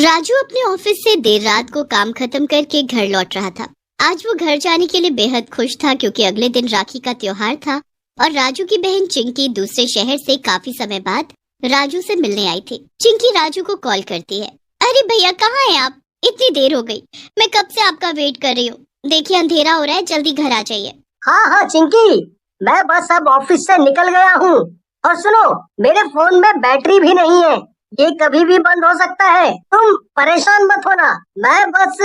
राजू अपने ऑफिस से देर रात को काम खत्म करके घर लौट रहा था। आज वो घर जाने के लिए बेहद खुश था क्योंकि अगले दिन राखी का त्योहार था और राजू की बहन चिंकी दूसरे शहर से काफी समय बाद राजू से मिलने आई थी। चिंकी राजू को कॉल करती है। अरे भैया, कहाँ हैं आप? इतनी देर हो गई, मैं कब से आपका वेट कर रही हूँ। देखिए अंधेरा हो रहा है, जल्दी घर आ जाइए। हाँ हाँ चिंकी, मैं बस अब ऑफिस से निकल गया हूँ। और सुनो, मेरे फोन में बैटरी भी नहीं है, ये कभी भी बंद हो सकता है। तुम परेशान मत होना, मैं बस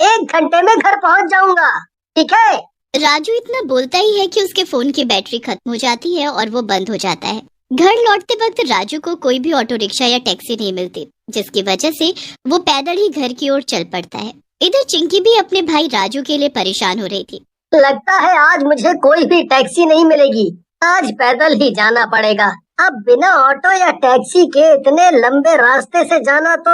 1 घंटे में घर पहुँच जाऊंगा, ठीक है? राजू इतना बोलता ही है कि उसके फोन की बैटरी खत्म हो जाती है और वो बंद हो जाता है। घर लौटते वक्त राजू को कोई भी ऑटो रिक्शा या टैक्सी नहीं मिलती, जिसकी वजह से वो पैदल ही घर की ओर चल पड़ता है। इधर चिंकी भी अपने भाई राजू के लिए परेशान हो रही थी। लगता है आज मुझे कोई भी टैक्सी नहीं मिलेगी, आज पैदल ही जाना पड़ेगा। अब बिना ऑटो या टैक्सी के इतने लंबे रास्ते से जाना तो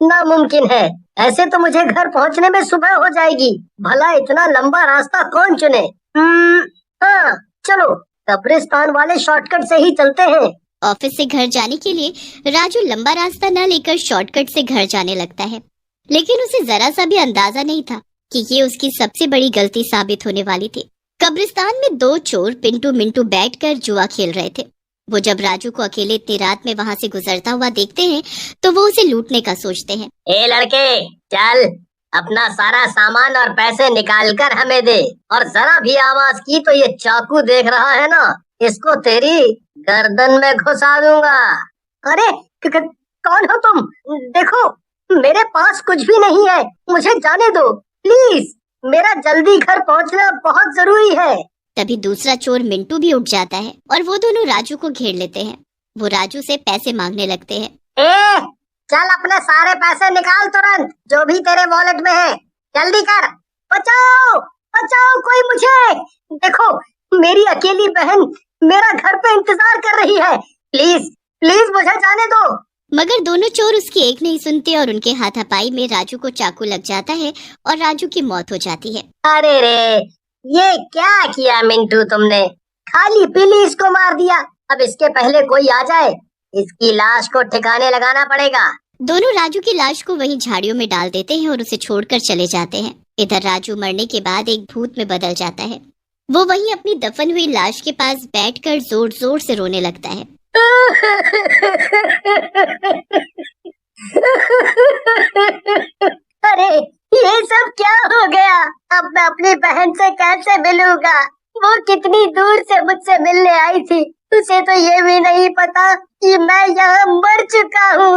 नामुमकिन है। ऐसे तो मुझे घर पहुंचने में सुबह हो जाएगी, भला इतना लंबा रास्ता कौन चुने? हाँ चलो, कब्रिस्तान वाले शॉर्टकट से ही चलते हैं। ऑफिस से घर जाने के लिए राजू लंबा रास्ता न लेकर शॉर्टकट से घर जाने लगता है, लेकिन उसे जरा सा भी अंदाजा नहीं था कि ये उसकी सबसे बड़ी गलती साबित होने वाली थी। कब्रिस्तान में 2 चोर पिंटू मिंटू बैठकर जुआ खेल रहे थे। वो जब राजू को अकेले इतनी रात में वहाँ से गुजरता हुआ देखते हैं तो वो उसे लूटने का सोचते हैं। ए लड़के, चल अपना सारा सामान और पैसे निकाल कर हमें दे, और जरा भी आवाज की तो ये चाकू देख रहा है ना, इसको तेरी गर्दन में घुसा दूंगा। अरे कौन हो तुम? देखो मेरे पास कुछ भी नहीं है, मुझे जाने दो प्लीज, मेरा जल्दी घर पहुंचना बहुत जरूरी है। तभी दूसरा चोर मिंटू भी उठ जाता है और वो दोनों राजू को घेर लेते हैं। वो राजू से पैसे मांगने लगते हैं। चल अपने सारे पैसे निकाल तुरंत, जो भी तेरे वॉलेट में है, जल्दी कर। बचाओ बचाओ कोई मुझे, देखो मेरी अकेली बहन मेरा घर पे इंतजार कर रही है, प्लीज प्लीज मुझे जाने दो। मगर दोनों चोर उसकी एक नहीं सुनते और उनके हाथापाई में राजू को चाकू लग जाता है और राजू की मौत हो जाती है। अरे रे, ये क्या किया मिंटू तुमने? खाली पीली इसको मार दिया। अब इसके पहले कोई आ जाए, इसकी लाश को ठिकाने लगाना पड़ेगा। दोनों राजू की लाश को वहीं झाड़ियों में डाल देते हैं और उसे छोड़कर चले जाते हैं। इधर राजू मरने के बाद एक भूत में बदल जाता है। वो वहीं अपनी दफन हुई लाश के पास बैठकर जोर जोर से रोने लगता है। अरे ये सब क्या हो गया? अब मैं अपनी बहन से कैसे मिलूंगा? वो कितनी दूर से मुझसे मिलने आई थी, उसे तो ये भी नहीं पता कि मैं यहाँ मर चुका हूँ।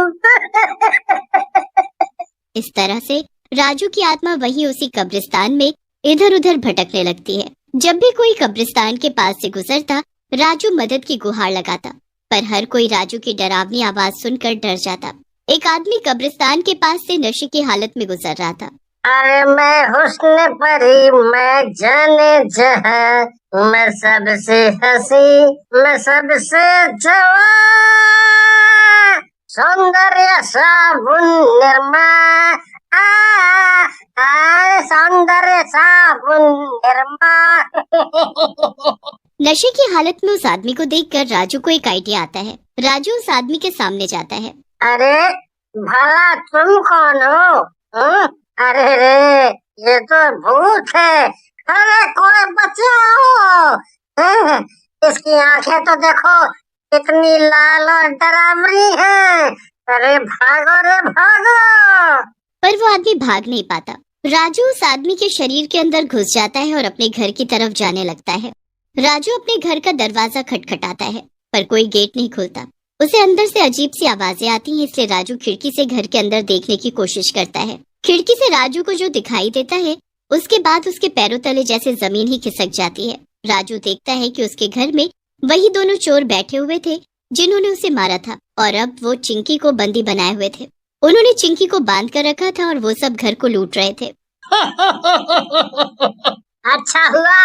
इस तरह से राजू की आत्मा वहीं उसी कब्रिस्तान में इधर उधर भटकने लगती है। जब भी कोई कब्रिस्तान के पास से गुजरता, राजू मदद की गुहार लगाता, पर हर कोई राजू की डरावनी आवाज सुनकर डर जाता। एक आदमी कब्रिस्तान के पास से नशे की हालत में गुजर रहा था। अरे मैं हुस्न परी, मैं जाने जहां, मैं सबसे हंसी, मैं सबसे जवां, सौंदर्य साबुन निरमा, सौंदर्य साबुन निरमा। नशे की हालत में उस आदमी को देखकर राजू को एक आइडिया आता है। राजू उस आदमी के सामने जाता है। अरे भला तुम कौन हो? अरे रे, ये तो भूत है। अरे कोई बचाओ! इसकी आंखें तो देखो, कितनी लाल और डरावनी है। अरे भागो रे भागो! पर वो आदमी भाग नहीं पाता। राजू उस आदमी के शरीर के अंदर घुस जाता है और अपने घर की तरफ जाने लगता है। राजू अपने घर का दरवाजा खटखटाता है, पर कोई गेट नहीं खुलता। उसे अंदर से अजीब सी आवाजें आती हैं, इसलिए राजू खिड़की से घर के अंदर देखने की कोशिश करता है। खिड़की से राजू को जो दिखाई देता है, उसके बाद उसके पैरों तले जैसे जमीन ही खिसक जाती है। राजू देखता है कि उसके घर में वही दोनों चोर बैठे हुए थे जिन्होंने उसे मारा था, और अब वो चिंकी को बंदी बनाए हुए थे। उन्होंने चिंकी को बांध कर रखा था और वो सब घर को लूट रहे थे। अच्छा हुआ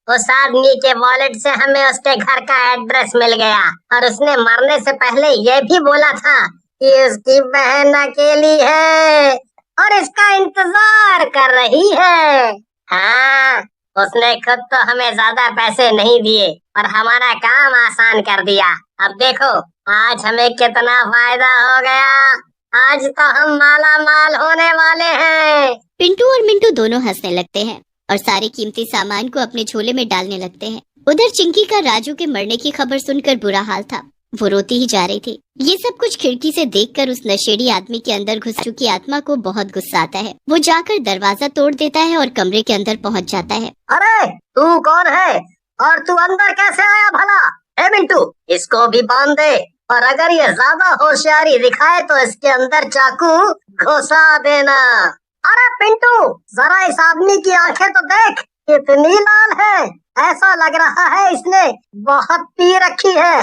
उस आदमी के वॉलेट से हमें उसके घर का एड्रेस मिल गया, और उसने मरने से पहले ये भी बोला था कि उसकी बहन अकेली है और इसका इंतजार कर रही है। हाँ, उसने खुद तो हमें ज्यादा पैसे नहीं दिए और हमारा काम आसान कर दिया। अब देखो आज हमें कितना फायदा हो गया। आज तो हम माला माल होने वाले हैं। पिंटू और मिंटू दोनों हंसने लगते हैं और सारे कीमती सामान को अपने झोले में डालने लगते हैं। उधर चिंकी का राजू के मरने की खबर सुनकर बुरा हाल था। वो रोती ही जा रही थी। ये सब कुछ खिड़की से देखकर उस नशेड़ी आदमी के अंदर घुस चुकी आत्मा को बहुत गुस्सा आता है। वो जाकर दरवाजा तोड़ देता है और कमरे के अंदर पहुंच जाता है। अरे तू कौन है और तू अंदर कैसे आया भला? ए मिंटू, इसको भी बांध दे और अगर ये ज्यादा होशियारी दिखाए तो इसके अंदर चाकू घुसा देना। अरे पिंटू, जरा इस आदमी की आंखें तो देख, कितनी लाल है। ऐसा लग रहा है इसने बहुत पी रखी है।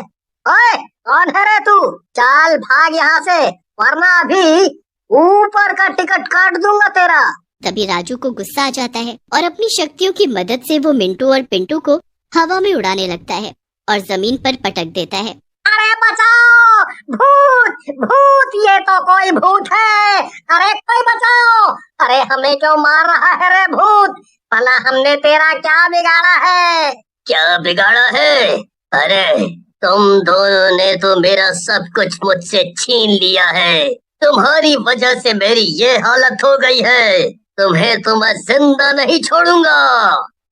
ओए, कौन है रे तू? चल भाग यहाँ से, वरना अभी ऊपर का टिकट काट दूंगा तेरा। तभी राजू को गुस्सा आ जाता है और अपनी शक्तियों की मदद से वो मिंटू और पिंटू को हवा में उड़ाने लगता है और जमीन पर पटक देता है। अरे बचाओ, भूत भूत, ये तो कोई भूत है। अरे कोई बचाओ। अरे हमें क्यों मार रहा है रे भूत? भला हमने तेरा क्या बिगाड़ा है? क्या बिगाड़ा है? अरे तुम दोनों ने तो मेरा सब कुछ मुझसे छीन लिया है। तुम्हारी वजह से मेरी ये हालत हो गई है। तुम्हें तो मैं जिंदा नहीं छोड़ूंगा।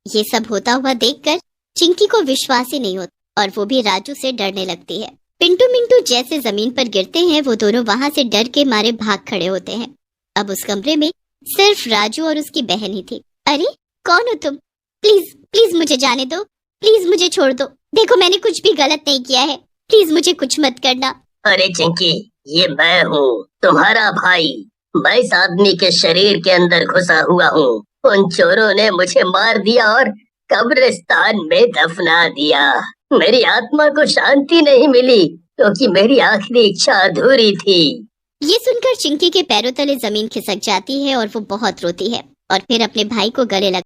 ये सब होता हुआ देखकर चिंकी को विश्वास ही नहीं होता और वो भी राजू से डरने लगती है। पिंटू मिंटू जैसे जमीन पर गिरते हैं वो दोनों वहाँ से डर के मारे भाग खड़े होते हैं। अब उस कमरे में सिर्फ राजू और उसकी बहन ही थी। अरे कौन हो तुम? प्लीज प्लीज मुझे जाने दो, प्लीज मुझे छोड़ दो। देखो मैंने कुछ भी गलत नहीं किया है, प्लीज मुझे कुछ मत करना। अरे चिंकी, ये मैं हूँ, तुम्हारा भाई। मैं इस आदमी के शरीर के अंदर घुसा हुआ हूँ। उन चोरों ने मुझे मार दिया और कब्रिस्तान में दफना दिया। मेरी आत्मा को शांति नहीं मिली क्योंकि मेरी आखिरी इच्छा अधूरी थी। ये सुनकर चिंकी के पैरों तले जमीन खिसक जाती है और वो बहुत रोती है और फिर अपने भाई को गले लग